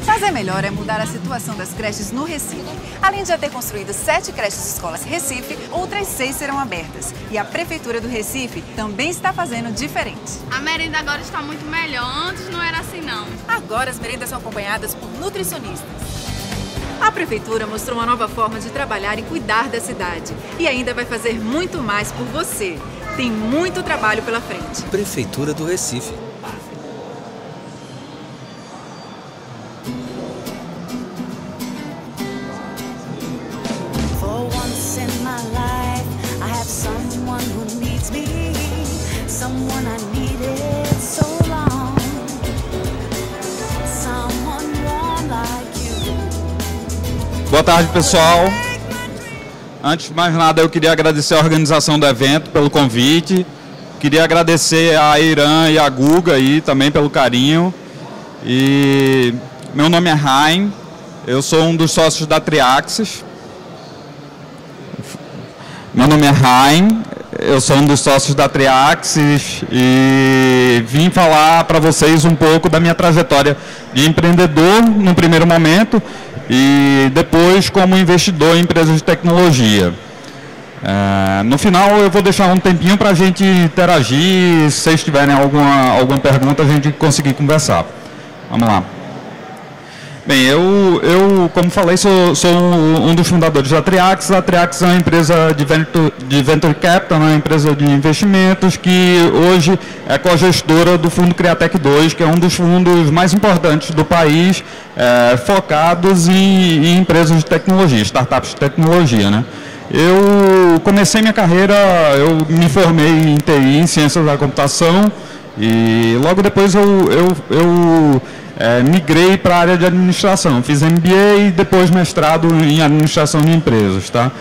Fazer melhor é mudar a situação das creches no Recife. Além de já ter construído 7 creches escolas Recife, outras 6 serão abertas. E a Prefeitura do Recife também está fazendo diferente. A merenda agora está muito melhor. Antes não era assim, não. Agora as merendas são acompanhadas por nutricionistas. A Prefeitura mostrou uma nova forma de trabalhar e cuidar da cidade. E ainda vai fazer muito mais por você. Tem muito trabalho pela frente. Prefeitura do Recife. Boa tarde, pessoal. Antes de mais nada, eu queria agradecer a organização do evento pelo convite. Queria agradecer a Irã e a Guga aí também pelo carinho. E meu nome é Raim, eu sou um dos sócios da Triaxis. Meu nome é Raim, eu sou um dos sócios da Triaxis e vim falar para vocês um pouco da minha trajetória de empreendedor no primeiro momento e depois como investidor em empresas de tecnologia. No final eu vou deixar um tempinho para a gente interagir, se vocês tiverem alguma pergunta a gente conseguir conversar. Vamos lá. Bem, eu como falei, sou um dos fundadores da Triaxis. A Triaxis é uma empresa de Venture Capital, uma empresa de investimentos que hoje é cogestora do Fundo Criatec 2, que é um dos fundos mais importantes do país, focados em empresas de tecnologia, startups de tecnologia, né? Eu comecei minha carreira, eu me formei em TI, em Ciências da Computação, e logo depois eu migrei para a área de administração. Fiz MBA e depois mestrado em administração de empresas. Tá?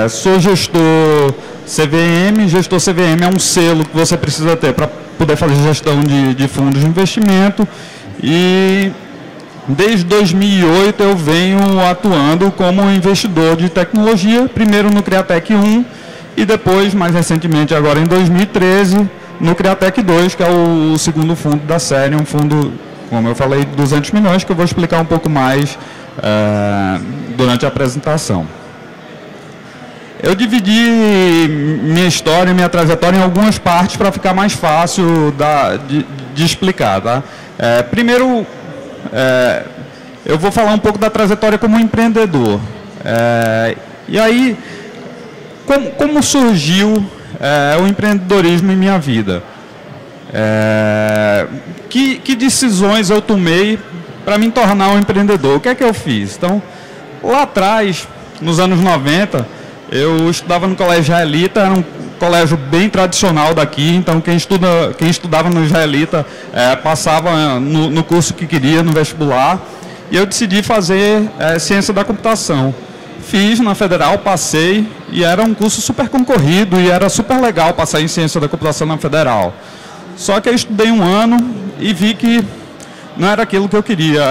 Sou gestor CVM. Gestor CVM é um selo que você precisa ter para poder fazer gestão de fundos de investimento. E desde 2008 eu venho atuando como investidor de tecnologia, primeiro no Criatec 1 e depois, mais recentemente, agora em 2013, no Criatec 2, que é o segundo fundo da série, um fundo, como eu falei, de 200 milhões, que eu vou explicar um pouco mais durante a apresentação. Eu dividi minha história, minha trajetória em algumas partes para ficar mais fácil de explicar. Tá? Primeiro, eu vou falar um pouco da trajetória como empreendedor. E aí, como surgiu o empreendedorismo em minha vida? Que decisões eu tomei para me tornar um empreendedor? O que é que eu fiz? Então, lá atrás, nos anos 90, eu estudava no Colégio Israelita, era um colégio bem tradicional daqui, então quem estudava no Israelita passava no curso que queria, no vestibular, e eu decidi fazer Ciência da Computação. Fiz na Federal, passei, e era um curso super concorrido, e era super legal passar em Ciência da Computação na Federal. Só que eu estudei um ano e vi que não era aquilo que eu queria.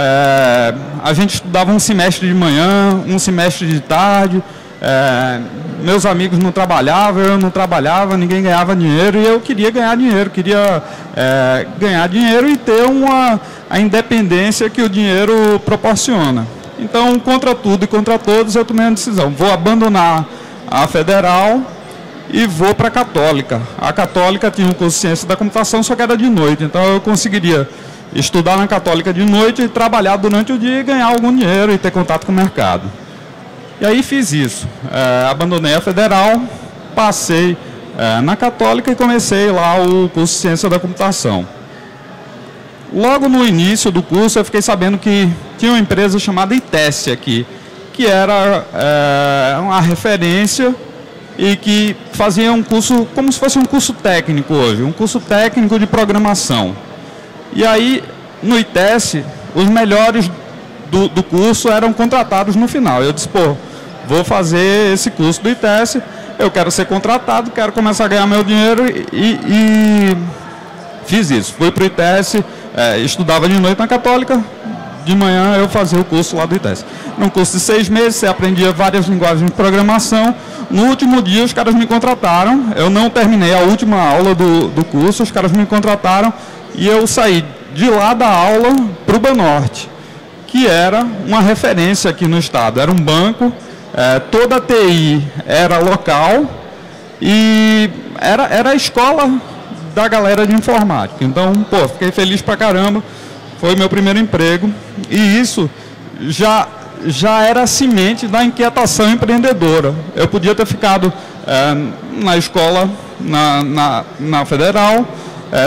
A gente estudava um semestre de manhã, um semestre de tarde, meus amigos não trabalhavam, eu não trabalhava, ninguém ganhava dinheiro, e eu queria ganhar dinheiro, ganhar dinheiro e ter a independência que o dinheiro proporciona. Então, contra tudo e contra todos, eu tomei a decisão, vou abandonar a Federal e vou para a Católica. A Católica tinha um curso de Ciência da Computação, só que era de noite, então eu conseguiria estudar na Católica de noite e trabalhar durante o dia e ganhar algum dinheiro e ter contato com o mercado. E aí fiz isso, abandonei a Federal, passei na Católica e comecei lá o curso de Ciência da Computação. Logo no início do curso eu fiquei sabendo que tinha uma empresa chamada ITESE aqui, que era uma referência e que fazia um curso, como se fosse um curso técnico hoje, um curso técnico de programação. E aí, no ITESE, os melhores do curso eram contratados no final. Eu disse, pô, vou fazer esse curso do ITESE, eu quero ser contratado, quero começar a ganhar meu dinheiro e fiz isso. Fui para o ITESE, estudava de noite na Católica, de manhã eu fazia o curso lá do ITESE. Num curso de 6 meses, você aprendia várias linguagens de programação. No último dia, os caras me contrataram. Eu não terminei a última aula do curso, os caras me contrataram e eu saí de lá dar aula para o Banorte, que era uma referência aqui no estado. Era um banco, toda a TI era local e era a escola da galera de informática. Então, pô, fiquei feliz pra caramba, foi meu primeiro emprego e isso já era a semente da inquietação empreendedora. Eu podia ter ficado na escola, na Federal,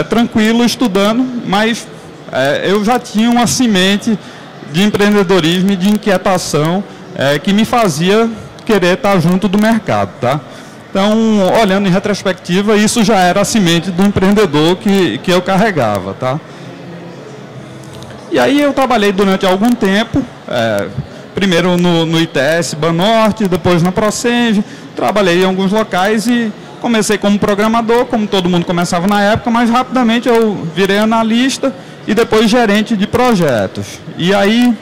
tranquilo, estudando, mas eu já tinha uma semente de empreendedorismo e de inquietação que me fazia querer estar junto do mercado, tá? Então, olhando em retrospectiva, isso já era a semente do empreendedor que eu carregava, tá? E aí eu trabalhei durante algum tempo, primeiro no ITS Banorte, depois na Procenge, trabalhei em alguns locais e comecei como programador, como todo mundo começava na época, mas rapidamente eu virei analista e depois gerente de projetos. E aí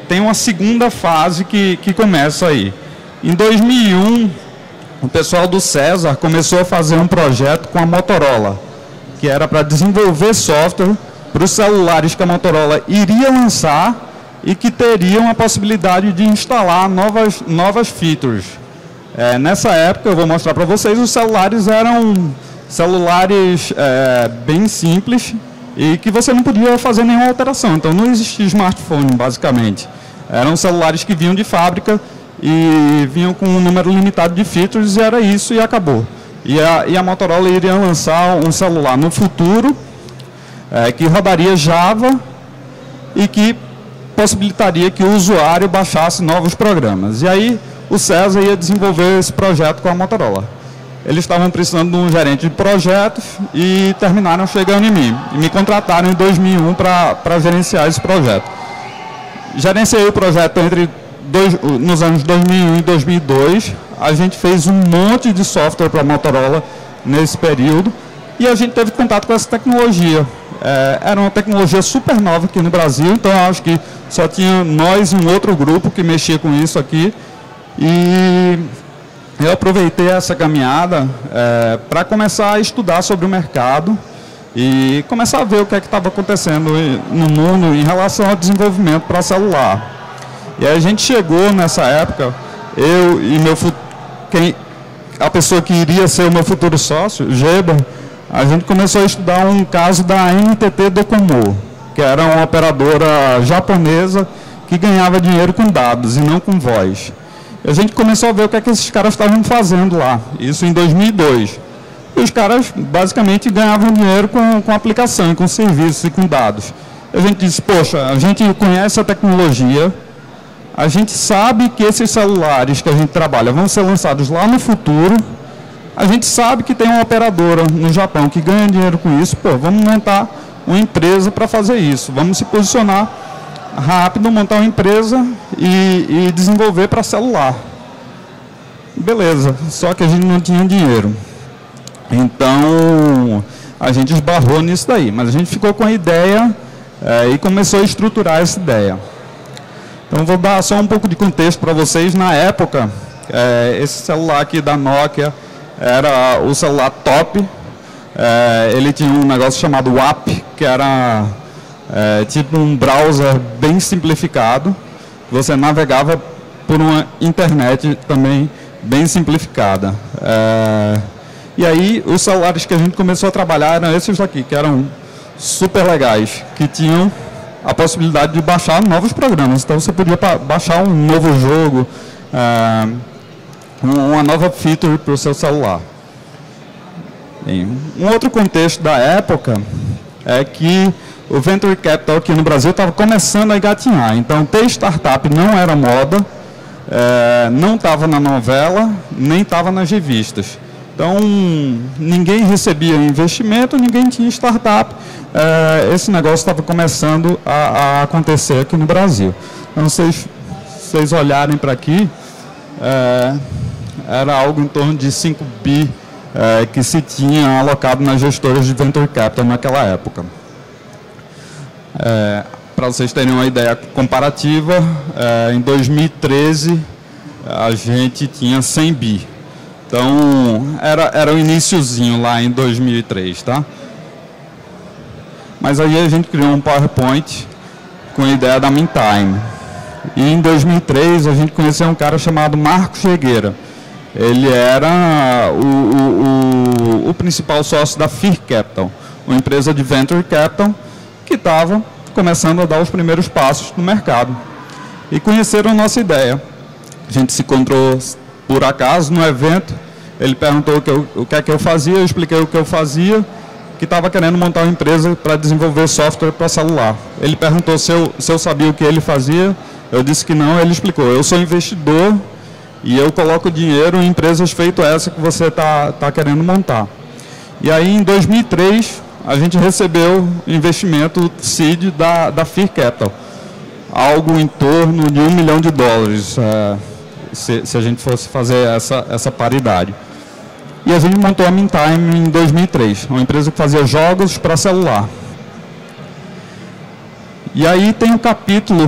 tem uma segunda fase que começa aí. Em 2001, o pessoal do César começou a fazer um projeto com a Motorola, que era para desenvolver software para os celulares que a Motorola iria lançar e que teriam a possibilidade de instalar novas features. Nessa época, eu vou mostrar para vocês, os celulares eram celulares bem simples e que você não podia fazer nenhuma alteração. Então, não existia smartphone, basicamente. Eram celulares que vinham de fábrica e vinham com um número limitado de features e era isso e acabou. E a Motorola iria lançar um celular no futuro que rodaria Java e que possibilitaria que o usuário baixasse novos programas. E aí o César ia desenvolver esse projeto com a Motorola. Eles estavam precisando de um gerente de projetos e terminaram chegando em mim. E me contrataram em 2001 para gerenciar esse projeto. Gerenciei o projeto nos anos 2001 e 2002. A gente fez um monte de software para a Motorola nesse período e a gente teve contato com essa tecnologia. Era uma tecnologia super nova aqui no Brasil, então eu acho que só tinha nós e um outro grupo que mexia com isso aqui. E eu aproveitei essa caminhada para começar a estudar sobre o mercado e começar a ver o que estava acontecendo no mundo em relação ao desenvolvimento para celular. E aí a gente chegou nessa época, eu e a pessoa que iria ser o meu futuro sócio, Geber, a gente começou a estudar um caso da NTT Docomo, que era uma operadora japonesa que ganhava dinheiro com dados e não com voz. A gente começou a ver o que esses caras estavam fazendo lá, isso em 2002. E os caras basicamente ganhavam dinheiro com aplicação, com serviços e com dados. A gente disse, poxa, a gente conhece a tecnologia, a gente sabe que esses celulares que a gente trabalha vão ser lançados lá no futuro, a gente sabe que tem uma operadora no Japão que ganha dinheiro com isso, pô, vamos montar uma empresa para fazer isso, vamos se posicionar rápido, montar uma empresa e desenvolver para celular. Beleza, só que a gente não tinha dinheiro. Então, a gente esbarrou nisso daí, mas a gente ficou com a ideia e começou a estruturar essa ideia. Então, vou dar só um pouco de contexto para vocês. Na época, esse celular aqui da Nokia era o celular top. Ele tinha um negócio chamado WAP, que era tipo um browser bem simplificado. Você navegava por uma internet também bem simplificada. E aí, os celulares que a gente começou a trabalhar eram esses daqui, que eram super legais, que tinham a possibilidade de baixar novos programas. Então, você podia baixar um novo jogo, uma nova feature para o seu celular. Bem, um outro contexto da época é que o Venture Capital aqui no Brasil estava começando a engatinhar. Então, ter startup não era moda, não estava na novela, nem estava nas revistas. Então, ninguém recebia investimento, ninguém tinha startup. Esse negócio estava começando a acontecer aqui no Brasil. Então, se vocês olharem para aqui, era algo em torno de 5 bi que se tinha alocado nas gestoras de Venture Capital naquela época. Para vocês terem uma ideia comparativa, em 2013 a gente tinha 100 bi. Então, era o iniciozinho lá em 2003, tá? mas aí a gente criou um PowerPoint com a ideia da Meantime. E em 2003 a gente conheceu um cara chamado Marcos Regueira. Ele era o principal sócio da Fear Capital, uma empresa de Venture Capital que estava começando a dar os primeiros passos no mercado. E conheceram a nossa ideia. A gente se encontrou por acaso no evento, ele perguntou o que é que eu fazia, eu expliquei o que eu fazia, que estava querendo montar uma empresa para desenvolver software para celular. Ele perguntou se eu sabia o que ele fazia, eu disse que não, ele explicou, eu sou investidor e eu coloco dinheiro em empresas feito essa que você está querendo montar. E aí, em 2003, a gente recebeu investimento seed da Fear Capital, algo em torno de $1 milhão, se a gente fosse fazer essa paridade. E a gente montou a Meantime em 2003, uma empresa que fazia jogos para celular. E aí tem um capítulo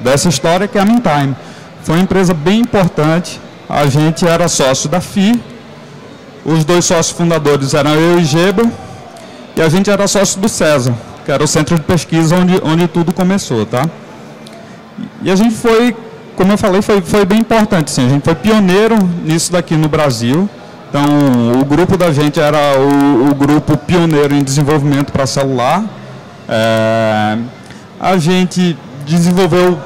dessa história que é a Meantime. Foi uma empresa bem importante, a gente era sócio da FI, os dois sócios fundadores eram eu e Geba, e a gente era sócio do César, que era o centro de pesquisa onde tudo começou, tá? E a gente foi, como eu falei, foi bem importante, sim. A gente foi pioneiro nisso daqui no Brasil. Então, o grupo da gente era o grupo pioneiro em desenvolvimento para celular. A gente desenvolveu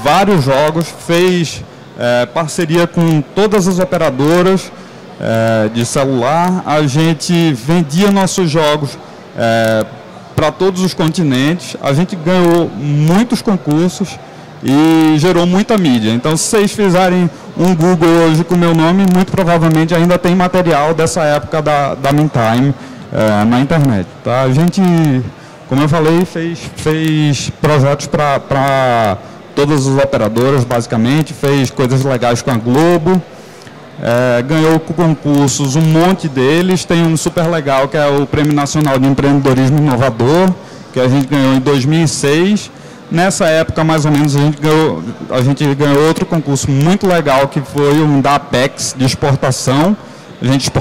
vários jogos, fez parceria com todas as operadoras de celular. A gente vendia nossos jogos para todos os continentes. A gente ganhou muitos concursos e gerou muita mídia. Então, se vocês fizerem um Google hoje com o meu nome, muito provavelmente ainda tem material dessa época da Meantime na internet. Tá? A gente, como eu falei, fez projetos para todas as operadoras, basicamente, fez coisas legais com a Globo, ganhou concursos, um monte deles. Tem um super legal que é o Prêmio Nacional de Empreendedorismo Inovador, que a gente ganhou em 2006. Nessa época, mais ou menos, a gente ganhou outro concurso muito legal, que foi um da Apex de exportação. A gente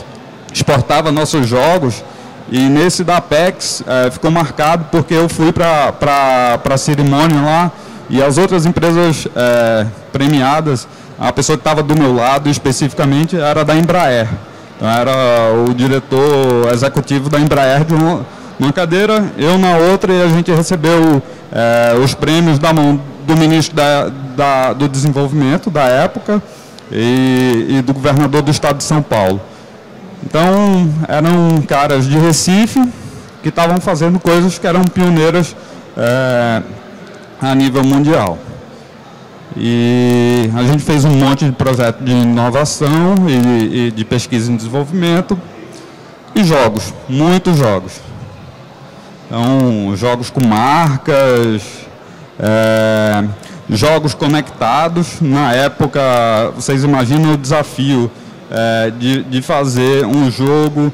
exportava nossos jogos, e nesse da Apex ficou marcado porque eu fui para a cerimônia lá, e as outras empresas premiadas, a pessoa que estava do meu lado, especificamente, era da Embraer. Então, era o diretor executivo da Embraer de uma cadeira, eu na outra, e a gente recebeu os prêmios da mão do ministro do desenvolvimento da época e do governador do estado de São Paulo. Então, eram caras de Recife que estavam fazendo coisas que eram pioneiras a nível mundial. E a gente fez um monte de projetos de inovação e de pesquisa e desenvolvimento e jogos, muitos jogos. Então, jogos com marcas, jogos conectados. Na época, vocês imaginam o desafio de fazer um jogo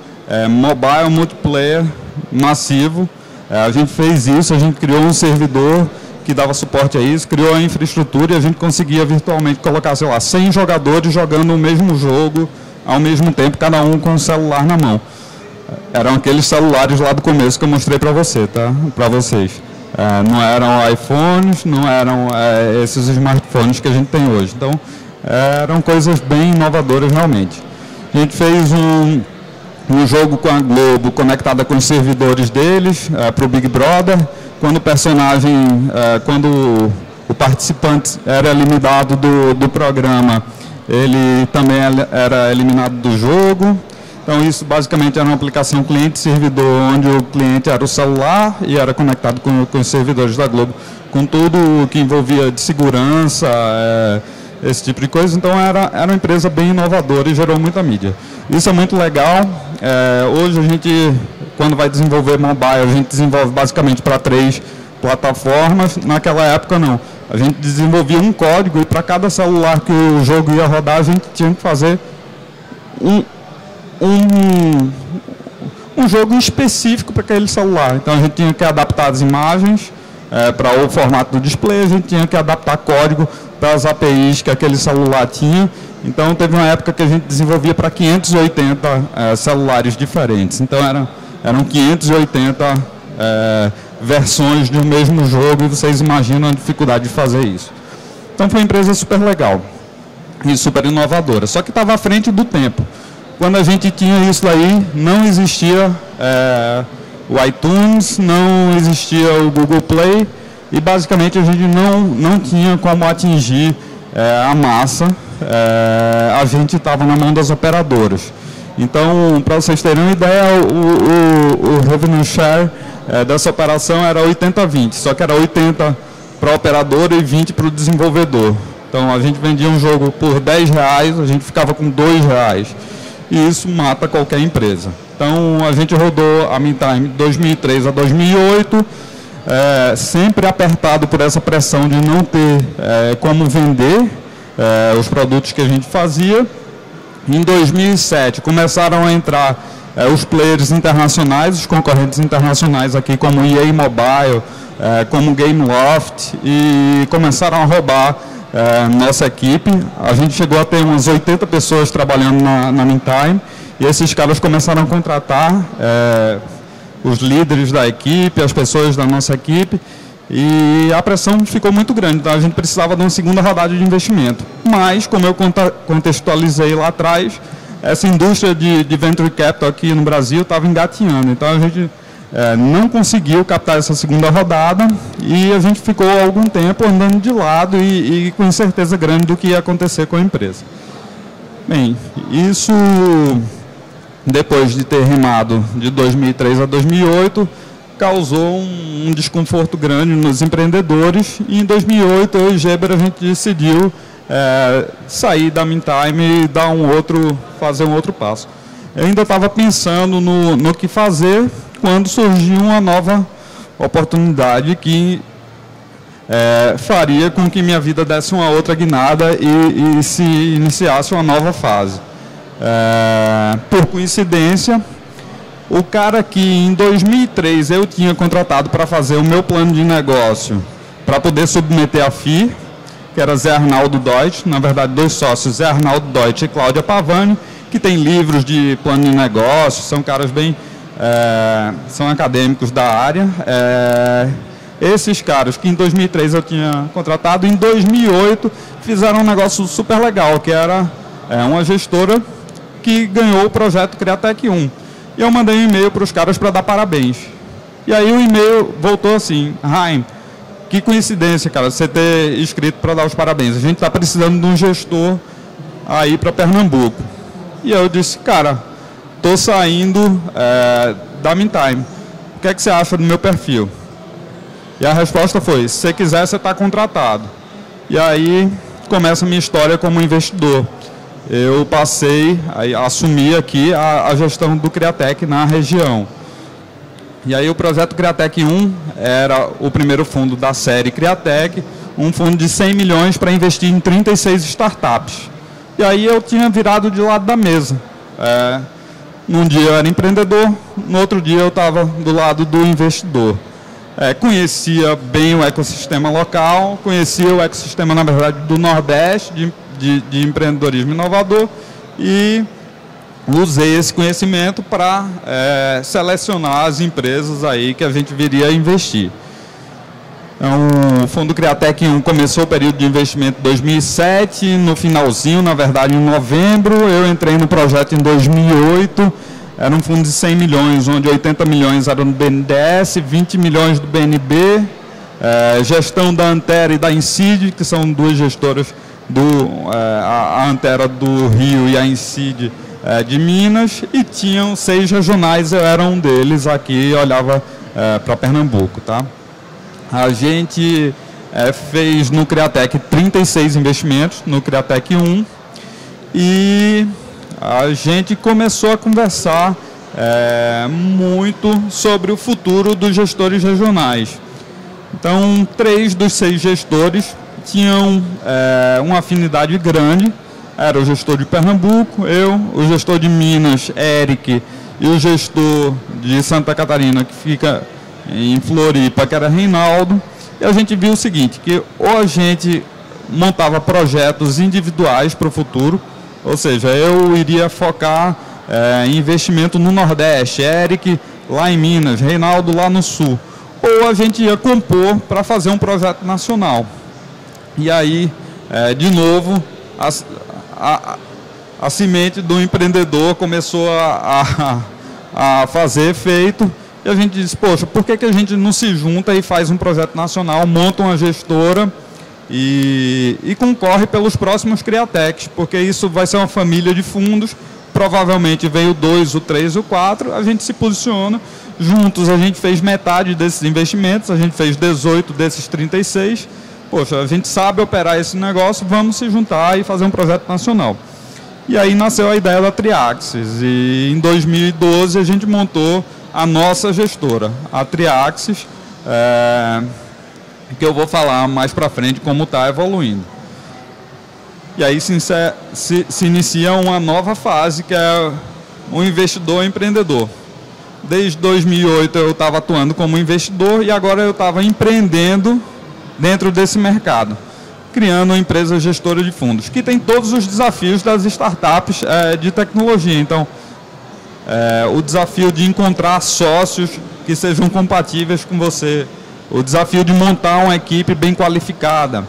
mobile multiplayer massivo. A gente fez isso, a gente criou um servidor que dava suporte a isso, criou a infraestrutura e a gente conseguia virtualmente colocar, sei lá, 100 jogadores jogando o mesmo jogo ao mesmo tempo, cada um com o celular na mão. Eram aqueles celulares lá do começo que eu mostrei para você, tá? Para vocês. Não eram iPhones, não eram esses smartphones que a gente tem hoje. Então, eram coisas bem inovadoras realmente. A gente fez um jogo com a Globo conectada com os servidores deles, para o Big Brother. Quando o personagem, quando o participante era eliminado do programa, ele também era eliminado do jogo. Então, isso basicamente era uma aplicação cliente-servidor, onde o cliente era o celular e era conectado com os servidores da Globo, com tudo o que envolvia de segurança, esse tipo de coisa. Então, era uma empresa bem inovadora e gerou muita mídia. Isso é muito legal. Hoje, a gente, quando vai desenvolver mobile, a gente desenvolve basicamente para 3 plataformas. Naquela época, não. A gente desenvolvia um código e para cada celular que o jogo ia rodar, a gente tinha que fazer um jogo específico para aquele celular. Então, a gente tinha que adaptar as imagens para o formato do display, a gente tinha que adaptar código para as APIs que aquele celular tinha. Então, teve uma época que a gente desenvolvia para 580 celulares diferentes. Então, eram 580 versões de um mesmo jogo, e vocês imaginam a dificuldade de fazer isso. Então foi uma empresa super legal e super inovadora, só que estava à frente do tempo. Quando a gente tinha isso aí, não existia o iTunes, não existia o Google Play, e basicamente a gente não tinha como atingir a massa, a gente estava na mão das operadoras. Então, para vocês terem uma ideia, o revenue share dessa operação era 80-20, só que era 80 para a operadora e 20 para o desenvolvedor. Então, a gente vendia um jogo por R$10, a gente ficava com R$2, e isso mata qualquer empresa. Então, a gente rodou a Meantime de 2003 a 2008, sempre apertado por essa pressão de não ter como vender os produtos que a gente fazia. Em 2007, começaram a entrar os players internacionais, os concorrentes internacionais aqui, como EA Mobile, como Gameloft, e começaram a roubar nossa equipe. A gente chegou a ter umas 80 pessoas trabalhando na Meantime, e esses caras começaram a contratar os líderes da equipe, as pessoas da nossa equipe, e a pressão ficou muito grande, então a gente precisava de uma segunda rodada de investimento. Mas, como eu contextualizei lá atrás, essa indústria de venture capital aqui no Brasil estava engatinhando, então a gente não conseguiu captar essa segunda rodada, e a gente ficou algum tempo andando de lado e com incerteza grande do que ia acontecer com a empresa. Bem, isso, depois de ter remado de 2003 a 2008, causou um desconforto grande nos empreendedores, e em 2008 eu e Geber a gente decidiu sair da Meantime e fazer um outro passo. Eu ainda estava pensando no que fazer quando surgiu uma nova oportunidade que faria com que minha vida desse uma outra guinada e se iniciasse uma nova fase. Por coincidência, o cara que em 2003 eu tinha contratado para fazer o meu plano de negócio, para poder submeter a FII, que era Zé Arnaldo Deutsch, na verdade 2 sócios, Zé Arnaldo Deutsch e Cláudia Pavani, que tem livros de plano de negócio, são caras bem, são acadêmicos da área. Esses caras que em 2003 eu tinha contratado, em 2008 fizeram um negócio super legal, que era uma gestora que ganhou o projeto Criatec 1. E eu mandei um e-mail para os caras para dar parabéns. E aí o e-mail voltou assim: Raim, que coincidência, cara, você ter escrito para dar os parabéns. A gente está precisando de um gestor aí para Pernambuco. E eu disse: cara, estou saindo da Meantime. O que é que você acha do meu perfil? E a resposta foi: se você quiser, você está contratado. E aí começa a minha história como investidor. Eu passei, assumi aqui a gestão do Criatec na região. E aí o projeto Criatec 1 era o primeiro fundo da série Criatec, um fundo de 100 milhões para investir em 36 startups. E aí eu tinha virado de lado da mesa. Num dia eu era empreendedor, no outro dia eu estava do lado do investidor. Conhecia bem o ecossistema local, conhecia o ecossistema, na verdade, do Nordeste, de empreendedorismo inovador, e usei esse conhecimento para selecionar as empresas aí que a gente viria a investir. Então, o Fundo Criatec 1 começou o período de investimento em 2007, no finalzinho, na verdade, em novembro. Eu entrei no projeto em 2008, era um fundo de 100 milhões, onde 80 milhões eram do BNDES, 20 milhões do BNB, gestão da Antera e da Incid, que são duas gestoras, a Antera do Rio e a Incid de Minas, e tinham 6 regionais, eu era um deles aqui, olhava para Pernambuco, tá? A gente fez no Criatec 36 investimentos, no Criatec 1, e a gente começou a conversar muito sobre o futuro dos gestores regionais. Então, 3 dos 6 gestores tinham uma afinidade grande. Era o gestor de Pernambuco, eu, o gestor de Minas, Eric, e o gestor de Santa Catarina, que fica em Floripa, que era Reinaldo. E a gente viu o seguinte, que ou a gente montava projetos individuais para o futuro, ou seja, eu iria focar em investimento no Nordeste, Eric lá em Minas, Reinaldo lá no Sul. Ou a gente ia compor para fazer um projeto nacional. E aí, de novo, a semente do empreendedor começou a fazer efeito. E a gente disse, poxa, por que a gente não se junta e faz um projeto nacional, monta uma gestora e concorre pelos próximos Criatecs, porque isso vai ser uma família de fundos, provavelmente vem o 2, o 3, o 4, a gente se posiciona, juntos a gente fez metade desses investimentos, a gente fez 18 desses 36, poxa, a gente sabe operar esse negócio, vamos se juntar e fazer um projeto nacional. E aí nasceu a ideia da Triaxis, e em 2012 a gente montou a nossa gestora, a Triaxis, que eu vou falar mais para frente como está evoluindo. E aí se inicia uma nova fase, que é o investidor empreendedor. Desde 2008 eu estava atuando como investidor e agora eu estava empreendendo dentro desse mercado, criando uma empresa gestora de fundos, que tem todos os desafios das startups de tecnologia. Então, o desafio de encontrar sócios que sejam compatíveis com você, o desafio de montar uma equipe bem qualificada,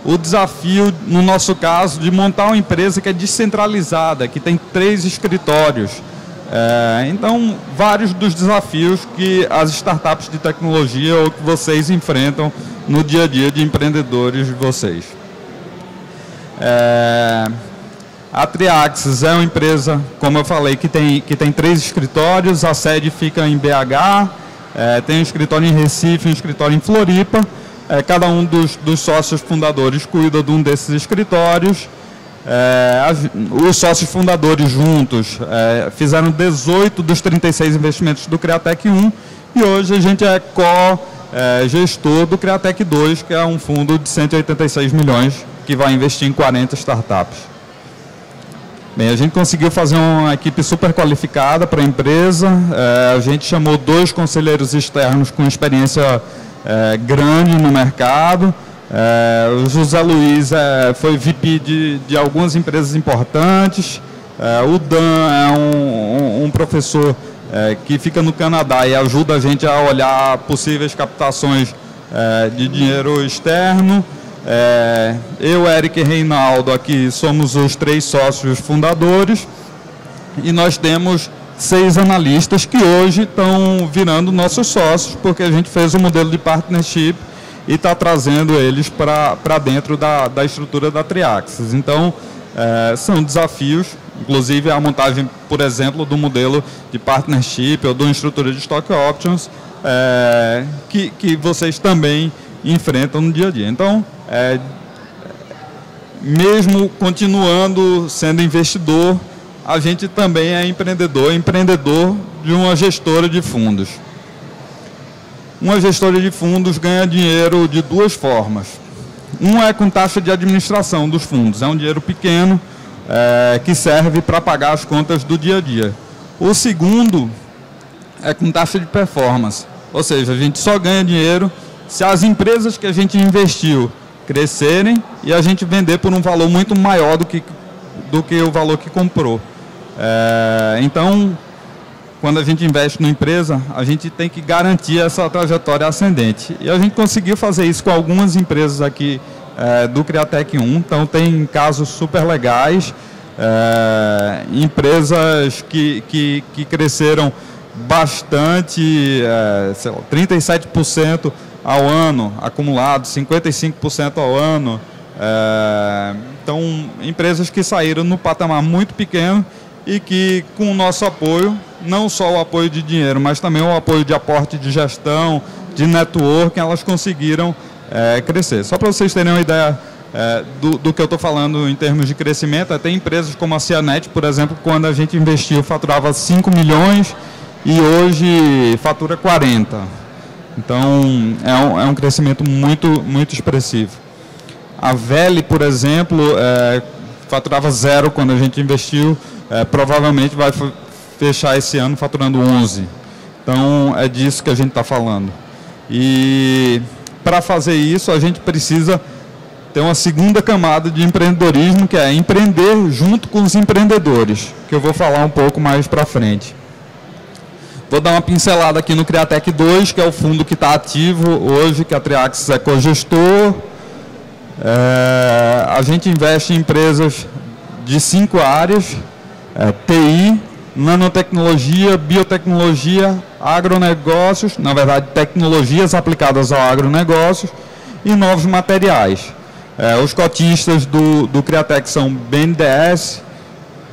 o desafio, no nosso caso, de montar uma empresa que é descentralizada, que tem 3 escritórios. Então, vários dos desafios que as startups de tecnologia ou que vocês enfrentam no dia a dia de empreendedores de vocês. A Triaxis é uma empresa, como eu falei, que tem 3 escritórios, a sede fica em BH, tem um escritório em Recife, um escritório em Floripa. Cada um dos sócios fundadores cuida de um desses escritórios. Os sócios fundadores juntos fizeram 18 dos 36 investimentos do Criatec 1 e hoje a gente é co-gestor do Criatec 2, que é um fundo de 186 milhões que vai investir em 40 startups. Bem, a gente conseguiu fazer uma equipe super qualificada para a empresa, a gente chamou 2 conselheiros externos com experiência grande no mercado. O José Luiz foi VP de algumas empresas importantes. O Dan é um professor que fica no Canadá e ajuda a gente a olhar possíveis captações de dinheiro externo. Eu, Eric e Reinaldo aqui somos os 3 sócios fundadores e nós temos 6 analistas que hoje estão virando nossos sócios, porque a gente fez um modelo de partnership e está trazendo eles para dentro da estrutura da Triaxis. Então, são desafios, inclusive a montagem, por exemplo, do modelo de partnership ou de uma estrutura de stock options, que vocês também enfrentam no dia a dia. Então, mesmo continuando sendo investidor, a gente também é empreendedor de uma gestora de fundos. Uma gestora de fundos ganha dinheiro de 2 formas. Um é com taxa de administração dos fundos, é um dinheiro pequeno que serve para pagar as contas do dia a dia. O segundo é com taxa de performance, ou seja, a gente só ganha dinheiro se as empresas que a gente investiu crescerem e a gente vender por um valor muito maior do que o valor que comprou. Então, quando a gente investe numa empresa, a gente tem que garantir essa trajetória ascendente. E a gente conseguiu fazer isso com algumas empresas aqui do Criatec 1. Então, tem casos super legais, empresas que cresceram bastante, sei lá, 37% ao ano, acumulado, 55% ao ano. Então, empresas que saíram no patamar muito pequeno e que, com o nosso apoio, não só o apoio de dinheiro, mas também o apoio de aporte de gestão, de network, elas conseguiram crescer. Só para vocês terem uma ideia do que eu estou falando em termos de crescimento, tem empresas como a Cianet, por exemplo, quando a gente investiu, faturava 5 milhões e hoje fatura 40. Então, é um crescimento muito expressivo. A Veli, por exemplo, faturava 0 quando a gente investiu, provavelmente vai fechar esse ano faturando 11. Então, é disso que a gente está falando. E para fazer isso, a gente precisa ter uma segunda camada de empreendedorismo, que é empreender junto com os empreendedores, que eu vou falar um pouco mais para frente. Vou dar uma pincelada aqui no Criatec 2, que é o fundo que está ativo hoje, que a Triaxis é cogestor. A gente investe em empresas de 5 áreas, TI, nanotecnologia, biotecnologia, agronegócios, na verdade tecnologias aplicadas ao agronegócio e novos materiais. Os cotistas do Criatec são BNDES,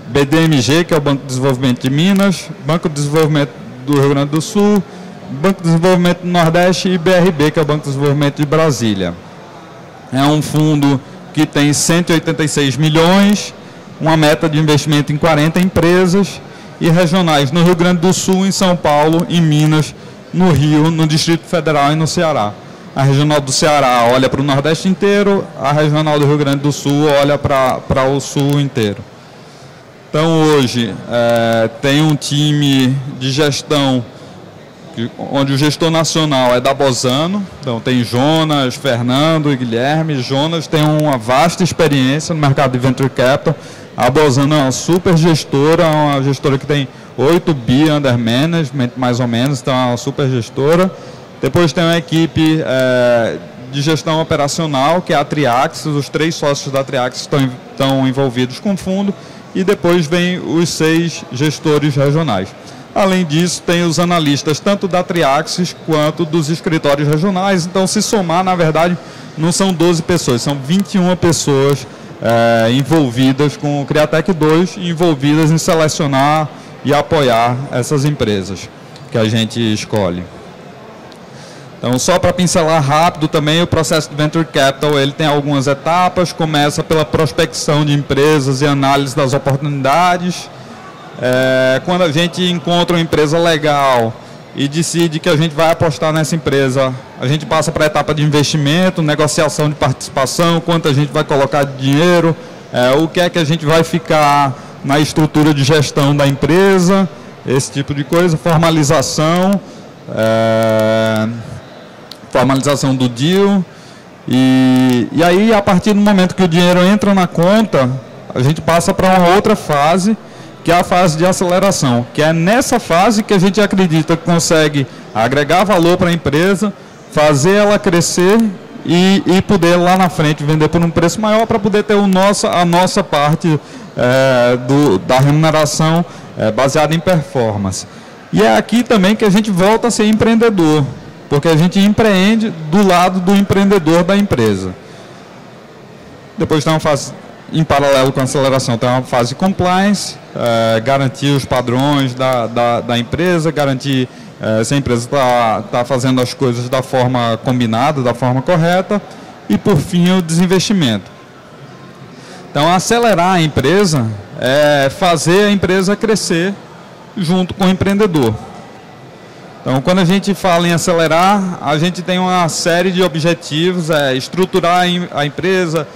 BDMG, que é o Banco de Desenvolvimento de Minas, Banco de Desenvolvimento do Rio Grande do Sul, Banco de Desenvolvimento do Nordeste e BRB, que é o Banco de Desenvolvimento de Brasília. É um fundo que tem 186 milhões, uma meta de investimento em 40 empresas e regionais no Rio Grande do Sul, em São Paulo, em Minas, no Rio, no Distrito Federal e no Ceará. A regional do Ceará olha para o Nordeste inteiro, a regional do Rio Grande do Sul olha para o Sul inteiro. Então, hoje, tem um time de gestão, onde o gestor nacional é da Bozano. Então, tem Jonas, Fernando e Guilherme. Jonas tem uma vasta experiência no mercado de Venture Capital. A Bozano é uma super gestora, uma gestora que tem 8 bi under management, mais ou menos, então é uma super gestora. Depois tem uma equipe de gestão operacional, que é a Triaxis. Os 3 sócios da Triaxis estão envolvidos com o fundo. E depois vem os 6 gestores regionais. Além disso, tem os analistas tanto da Triaxis quanto dos escritórios regionais. Então, se somar, na verdade, não são 12 pessoas, são 21 pessoas envolvidas com o Criatec 2, envolvidas em selecionar e apoiar essas empresas que a gente escolhe. Então, só para pincelar rápido também, o processo de Venture Capital ele tem algumas etapas. Começa pela prospecção de empresas e análise das oportunidades. Quando a gente encontra uma empresa legal e decide que a gente vai apostar nessa empresa, a gente passa para a etapa de investimento, negociação de participação, quanto a gente vai colocar de dinheiro, o que é que a gente vai ficar na estrutura de gestão da empresa, esse tipo de coisa, formalização. Formalização do deal, e aí, a partir do momento que o dinheiro entra na conta, a gente passa para uma outra fase, que é a fase de aceleração, que é nessa fase que a gente acredita que consegue agregar valor para a empresa, fazer ela crescer e poder lá na frente vender por um preço maior para poder ter a nossa parte da remuneração baseada em performance. E é aqui também que a gente volta a ser empreendedor, porque a gente empreende do lado do empreendedor da empresa. Depois tem uma fase, em paralelo com a aceleração, tem uma fase de compliance, garantir os padrões da empresa, garantir se a empresa está fazendo as coisas da forma combinada, da forma correta, e, por fim, o desinvestimento. Então, acelerar a empresa é fazer a empresa crescer junto com o empreendedor. Então, quando a gente fala em acelerar, a gente tem uma série de objetivos, estruturar a empresa,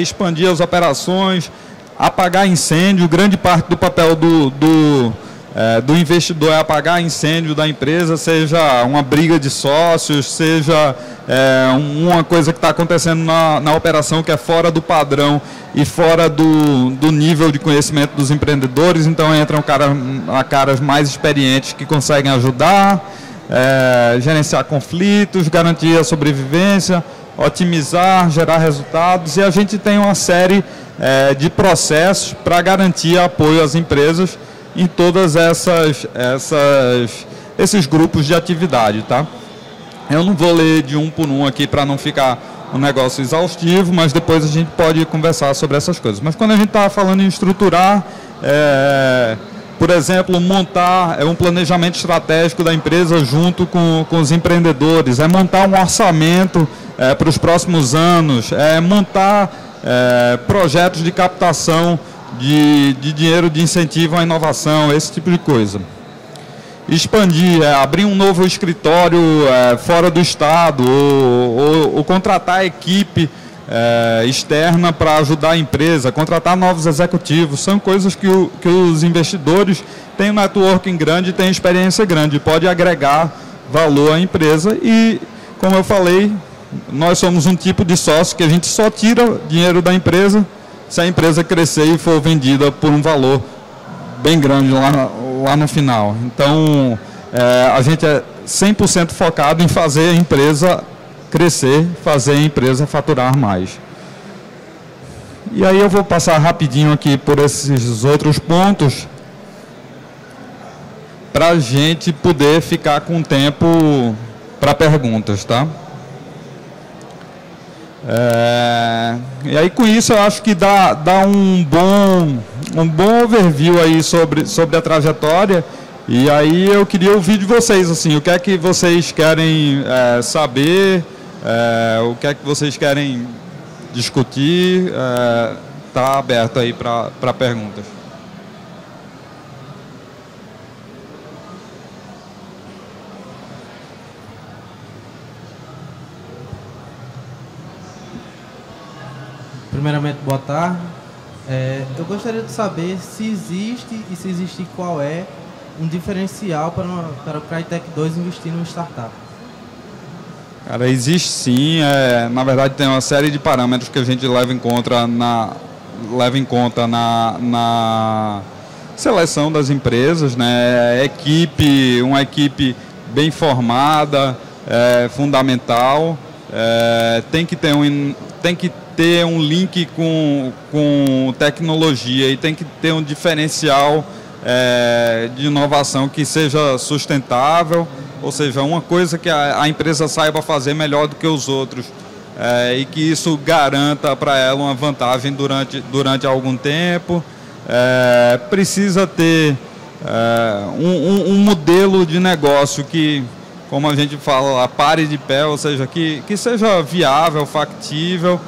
expandir as operações, apagar incêndio. Grande parte do papel do investidor é apagar incêndio da empresa, seja uma briga de sócios, seja uma coisa que está acontecendo na operação que é fora do padrão e fora do nível de conhecimento dos empreendedores. Então entram caras mais experientes que conseguem ajudar, gerenciar conflitos, garantir a sobrevivência, otimizar, gerar resultados, e a gente tem uma série de processos para garantir apoio às empresas em todas esses grupos de atividade, tá? Eu não vou ler de um por um aqui para não ficar um negócio exaustivo, mas depois a gente pode conversar sobre essas coisas. Mas quando a gente está falando em estruturar, por exemplo, montar um planejamento estratégico da empresa junto com os empreendedores, montar um orçamento para os próximos anos, montar projetos de captação de dinheiro de incentivo à inovação, esse tipo de coisa. Expandir, abrir um novo escritório fora do estado, ou contratar equipe externa para ajudar a empresa, contratar novos executivos, são coisas que os investidores têm um networking grande, têm experiência grande, pode agregar valor à empresa. E, como eu falei, nós somos um tipo de sócio que a gente só tira dinheiro da empresa se a empresa crescer e for vendida por um valor bem grande lá no final. Então, a gente é 100% focado em fazer a empresa crescer, fazer a empresa faturar mais. E aí eu vou passar rapidinho aqui por esses outros pontos para a gente poder ficar com tempo para perguntas, tá? E aí com isso eu acho que dá um bom overview aí sobre a trajetória. E aí eu queria ouvir de vocês, assim, o que é que vocês querem saber, o que é que vocês querem discutir, tá aberto aí para perguntas. Primeiramente, boa tarde. Eu gostaria de saber se existe e se existe qual é um diferencial para o Crytek 2 investir em startup. Cara, existe sim. Na verdade, tem uma série de parâmetros que a gente leva em conta na seleção das empresas, né? Uma equipe bem formada, fundamental. Tem que ter um link com tecnologia e tem que ter um diferencial de inovação que seja sustentável, ou seja, uma coisa que a empresa saiba fazer melhor do que os outros e que isso garanta para ela uma vantagem durante algum tempo. Precisa ter um modelo de negócio que, como a gente fala, pare de pé, ou seja, que seja viável, factível.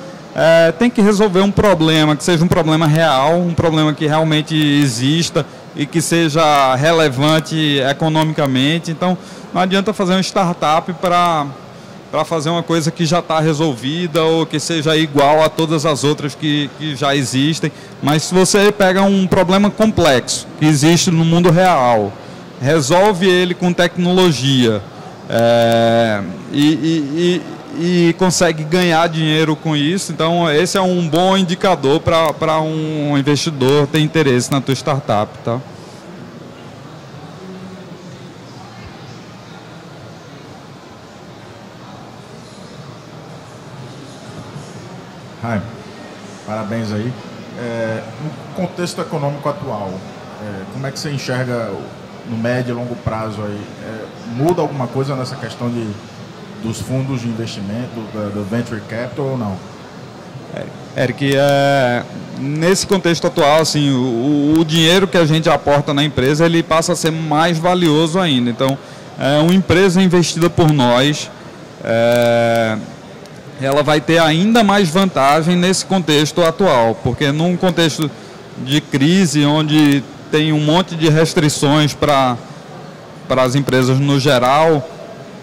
Tem que resolver um problema, que seja um problema real, um problema que realmente exista e que seja relevante economicamente. Então, não adianta fazer uma startup para fazer uma coisa que já está resolvida ou que seja igual a todas as outras que já existem. Mas se você pega um problema complexo que existe no mundo real, resolve ele com tecnologia e consegue ganhar dinheiro com isso, então esse é um bom indicador para um investidor ter interesse na tua startup, tá? Hi, parabéns aí. No contexto econômico atual, como é que você enxerga no médio e longo prazo aí? Muda alguma coisa nessa questão dos fundos de investimento, do Venture Capital ou não? Eric, nesse contexto atual, assim, o dinheiro que a gente aporta na empresa, ele passa a ser mais valioso ainda. Então, uma empresa investida por nós, ela vai ter ainda mais vantagem nesse contexto atual, porque num contexto de crise, onde tem um monte de restrições para as empresas no geral,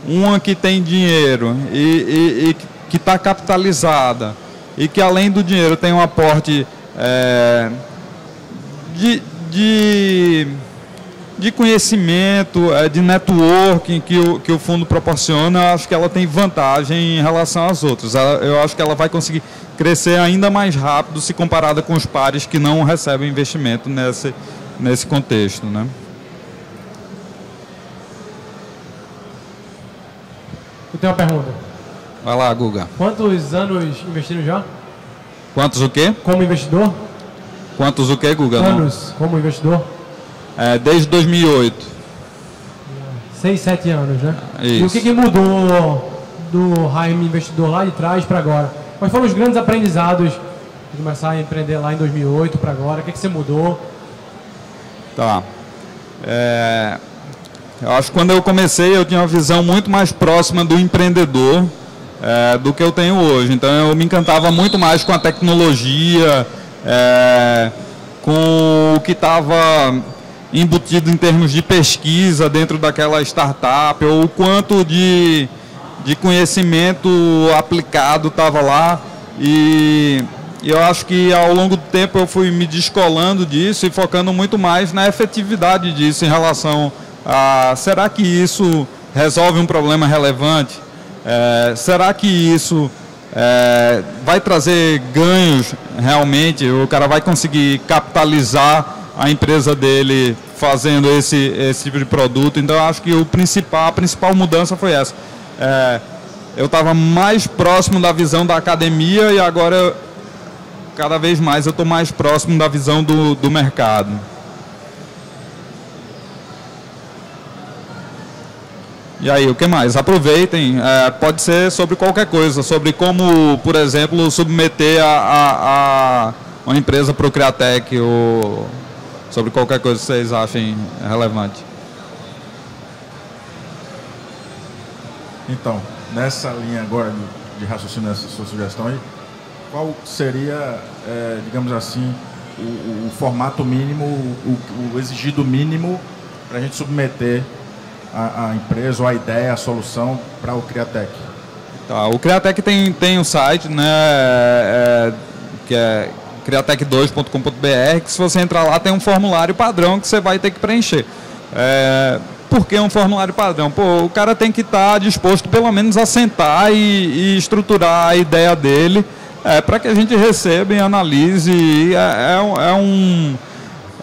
uma que tem dinheiro e que está capitalizada e que além do dinheiro tem um aporte de conhecimento, de networking que o fundo proporciona, eu acho que ela tem vantagem em relação às outras. Eu acho que ela vai conseguir crescer ainda mais rápido se comparada com os pares que não recebem investimento nesse contexto, né? Eu tenho uma pergunta. Vai lá, Guga. Quantos anos investindo já? Quantos o quê? Como investidor? Quantos o quê, Guga? Anos como investidor? Desde 2008. 6, 7 anos, né? Isso. E o que mudou do Jaime investidor lá de trás para agora? Quais foram os grandes aprendizados de começar a empreender lá em 2008 para agora? O que você mudou? Tá. Eu acho que quando eu comecei eu tinha uma visão muito mais próxima do empreendedor do que eu tenho hoje. Então eu me encantava muito mais com a tecnologia, com o que estava embutido em termos de pesquisa dentro daquela startup, ou o quanto de conhecimento aplicado estava lá. E eu acho que ao longo do tempo eu fui me descolando disso e focando muito mais na efetividade disso em relação a será que isso resolve um problema relevante? Será que isso vai trazer ganhos realmente? O cara vai conseguir capitalizar a empresa dele fazendo esse tipo de produto. Então, eu acho que a principal mudança foi essa. Eu estava mais próximo da visão da academia e agora, cada vez mais, eu estou mais próximo da visão do mercado. E aí, o que mais? Aproveitem, pode ser sobre qualquer coisa, sobre como, por exemplo, submeter uma empresa para o Criatec, ou sobre qualquer coisa que vocês achem relevante. Então, nessa linha agora de raciocínio, nessa sua sugestão aí, qual seria, digamos assim, o formato mínimo, o exigido mínimo para a gente submeter a empresa ou a ideia, a solução para o Criatec? Tá, o Criatec tem um site, né, que é criatec2.com.br, que se você entrar lá tem um formulário padrão que você vai ter que preencher. Por que um formulário padrão? Pô, o cara tem que estar disposto pelo menos a sentar e estruturar a ideia dele para que a gente receba e analise.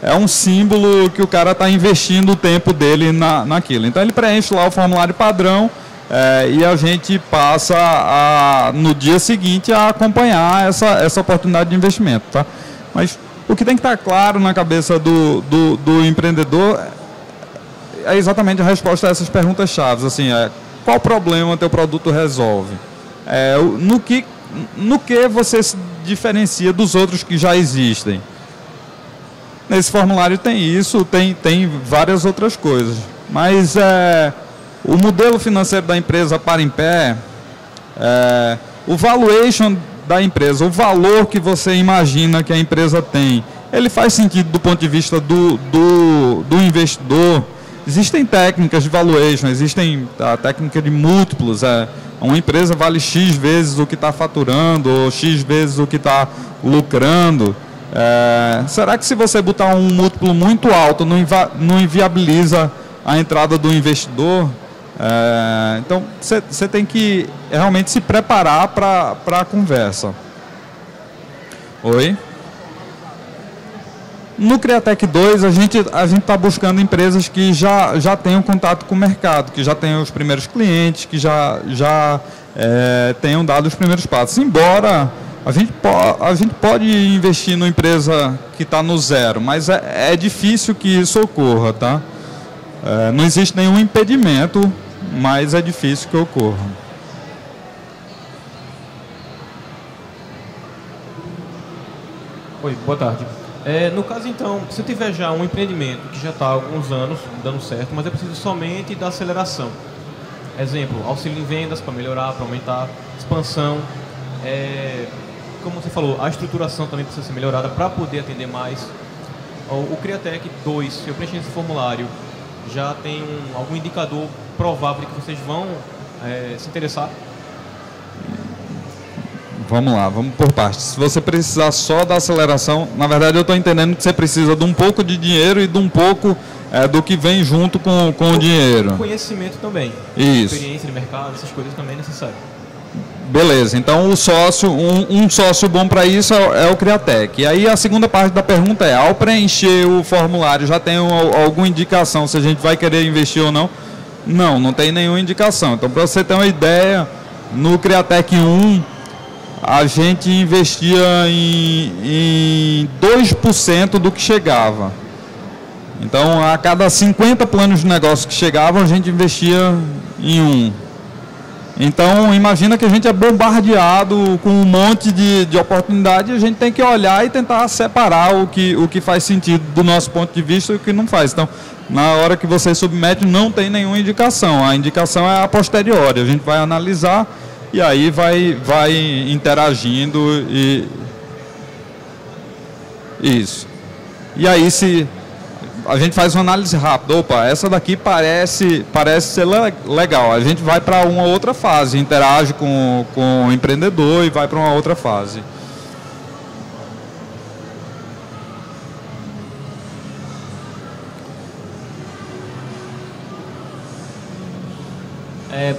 É um símbolo que o cara está investindo o tempo dele naquilo. Então ele preenche lá o formulário padrão e a gente passa no dia seguinte a acompanhar essa oportunidade de investimento. Tá? Mas o que tem que estar claro na cabeça do empreendedor é exatamente a resposta a essas perguntas chaves. Assim, qual problema teu produto resolve? No que você se diferencia dos outros que já existem? Nesse formulário tem isso, tem várias outras coisas. Mas o modelo financeiro da empresa para em pé, o valuation da empresa, o valor que você imagina que a empresa tem, ele faz sentido do ponto de vista do investidor. Existem técnicas de valuation, existem a técnica de múltiplos. Uma empresa vale X vezes o que está faturando, ou X vezes o que está lucrando. Será que se você botar um múltiplo muito alto não inviabiliza a entrada do investidor? Então, você tem que realmente se preparar para a conversa. Oi? No Criatec 2, a gente está buscando empresas que já tenham contato com o mercado, que já tenham os primeiros clientes, que já tenham dado os primeiros passos. Embora a gente pode investir numa empresa que está no zero, mas é difícil que isso ocorra, tá? Não existe nenhum impedimento, mas é difícil que ocorra. Oi, boa tarde. No caso, então, se eu tiver já um empreendimento que já está há alguns anos dando certo, mas eu preciso somente da aceleração. Exemplo, auxílio em vendas para melhorar, para aumentar, expansão. Como você falou, a estruturação também precisa ser melhorada para poder atender mais. O Criatec 2, se eu preencher esse formulário, já tem algum indicador provável de que vocês vão se interessar? Vamos lá, vamos por partes. Se você precisar só da aceleração, na verdade eu estou entendendo que você precisa de um pouco de dinheiro e de um pouco do que vem junto com o dinheiro. Conhecimento também. Isso. Experiência de mercado, essas coisas também é necessário. Beleza, então o sócio, um sócio bom para isso é o Criatec. E aí a segunda parte da pergunta é, ao preencher o formulário, já tem alguma indicação se a gente vai querer investir ou não? Não tem nenhuma indicação. Então, para você ter uma ideia, no Criatec 1, a gente investia em 2% do que chegava. Então, a cada 50 planos de negócio que chegavam, a gente investia em 1. Então, imagina que a gente é bombardeado com um monte de oportunidade e a gente tem que olhar e tentar separar o que faz sentido do nosso ponto de vista e o que não faz. Então, na hora que você submete, não tem nenhuma indicação. A indicação é a posteriori. A gente vai analisar e aí vai interagindo e isso. E aí, se a gente faz uma análise rápida, opa, essa daqui parece ser legal, a gente vai para uma outra fase, interage com o empreendedor e vai para uma outra fase.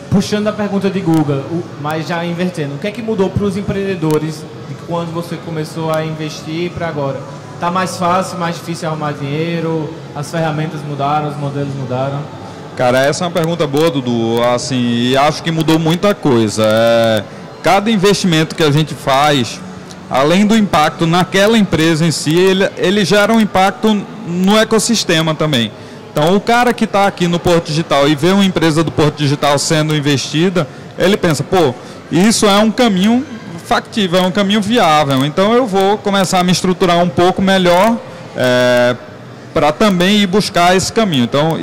Puxando a pergunta de Guga, mas já invertendo, o que é que mudou para os empreendedores de quando você começou a investir para agora? Tá mais fácil, mais difícil arrumar dinheiro? As ferramentas mudaram, os modelos mudaram? Cara, essa é uma pergunta boa, Dudu. Assim, e acho que mudou muita coisa. Cada investimento que a gente faz, além do impacto naquela empresa em si, ele gera um impacto no ecossistema também. Então, o cara que está aqui no Porto Digital e vê uma empresa do Porto Digital sendo investida, ele pensa, pô, isso é um caminho factível, é um caminho viável. Então, eu vou começar a me estruturar um pouco melhor para também ir buscar esse caminho. Então,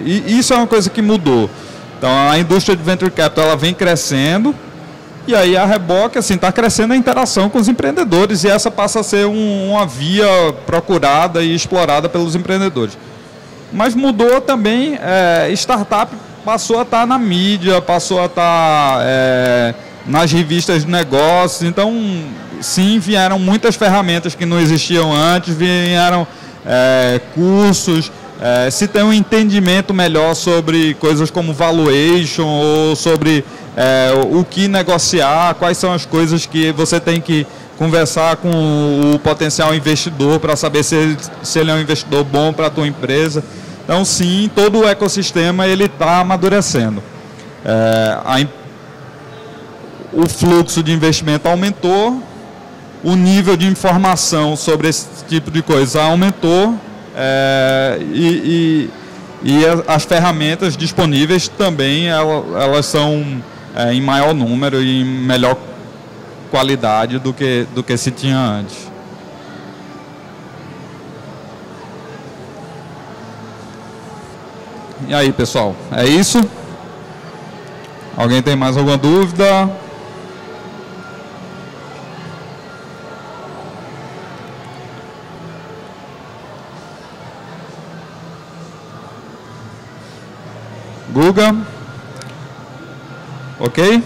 isso é uma coisa que mudou. Então, a indústria de Venture Capital ela vem crescendo e aí a reboque está crescendo a interação com os empreendedores e essa passa a ser uma via procurada e explorada pelos empreendedores. Mas mudou também, startup passou a estar na mídia, passou a estar nas revistas de negócios. Então, sim, vieram muitas ferramentas que não existiam antes, vieram cursos, se tem um entendimento melhor sobre coisas como valuation ou sobre o que negociar, quais são as coisas que você tem que conversar com o potencial investidor para saber se ele é um investidor bom para a tua empresa. Então, sim, todo o ecossistema está amadurecendo. O fluxo de investimento aumentou, o nível de informação sobre esse tipo de coisa aumentou e as ferramentas disponíveis também elas são em maior número e em melhor qualidade do que se tinha antes. E aí, pessoal, é isso? Alguém tem mais alguma dúvida? Guga? Ok?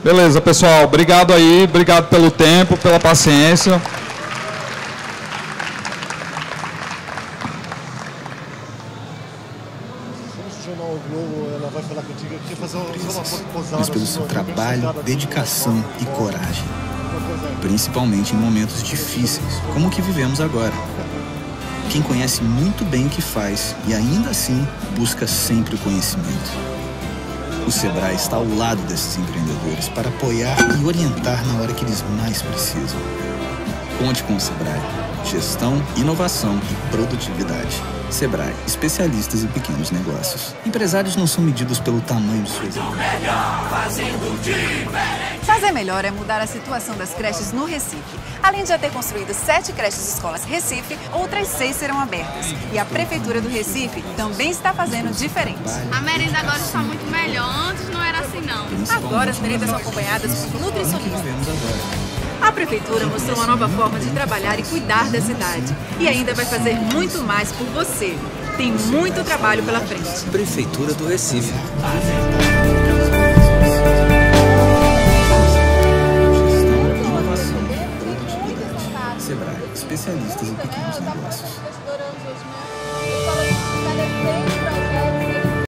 Beleza, pessoal. Obrigado aí. Obrigado pelo tempo, pela paciência. Mas pelo seu trabalho, dedicação e coragem. Principalmente em momentos difíceis, como o que vivemos agora. Quem conhece muito bem o que faz e ainda assim busca sempre o conhecimento. O Sebrae está ao lado desses empreendedores para apoiar e orientar na hora que eles mais precisam. Conte com o Sebrae. Gestão, inovação e produtividade. Sebrae, especialistas em pequenos negócios. Empresários não são medidos pelo tamanho de suas empresas. Fazer melhor é mudar a situação das creches no Recife. Além de já ter construído 7 creches escolas Recife, outras 6 serão abertas. E a Prefeitura do Recife também está fazendo diferente. A merenda agora está muito melhor. Antes não era assim, não. Agora as merendas são acompanhadas por nutricionistas. A Prefeitura mostrou uma nova forma de trabalhar e cuidar da cidade. E ainda vai fazer muito mais por você. Tem muito trabalho pela frente. Prefeitura do Recife. Sebrae, especialistas em pequenos negócios.